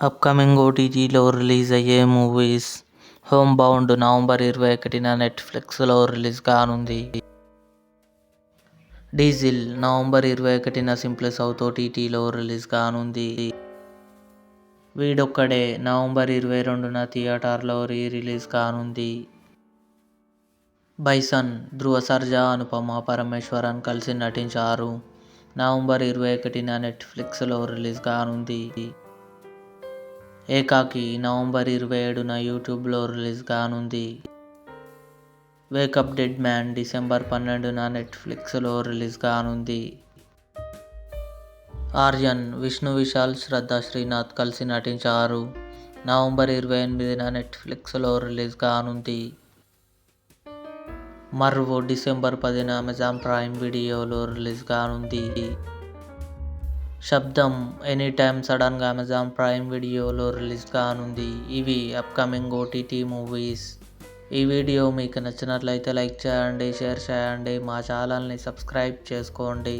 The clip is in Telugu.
అప్కమింగ్ ఓటీటీలో రిలీజ్ అయ్యే మూవీస్. హోమ్ బౌండ్ నవంబర్ 21న నెట్ఫ్లిక్స్లో రిలీజ్ కానుంది. డీజిల్ నవంబర్ 21న సింప్లీ సౌత్ ఓటీటీలో రిలీజ్ కానుంది. వీడొక్కడే నవంబర్ 22న థియేటర్లో రిలీజ్ కానుంది. బైసన్ ధ్రువ సర్జా, అనుపమ పరమేశ్వరన్ కలిసి నటించారు. నవంబర్ 21న నెట్ఫ్లిక్స్లో రిలీజ్ కానుంది. ఏకాకి నవంబర్ 27న యూట్యూబ్లో రిలీజ్ కానుంది. వేకప్ డెడ్ మ్యాన్ డిసెంబర్ 12న నెట్ఫ్లిక్స్లో రిలీజ్ కానుంది. ఆర్యన్ విష్ణు విశాల్, శ్రద్ధా శ్రీనాథ్ కలిసి నటించారు. నవంబర్ 28న నెట్ఫ్లిక్స్లో రిలీజ్ కానుంది. మర్వ్ డిసెంబర్ 10న అమెజాన్ ప్రైమ్ వీడియోలో రిలీజ్ కానుంది. శబ్దం ఎనీటైమ్ సడన్గా అమెజాన్ ప్రైమ్ వీడియోలో రిలీజ్ కానుంది. ఇవి అప్కమింగ్ ఓటీటీ మూవీస్. ఈ వీడియో మీకు నచ్చినట్లయితే లైక్ చేయండి, షేర్ చేయండి, మా ఛానల్ని సబ్స్క్రైబ్ చేసుకోండి.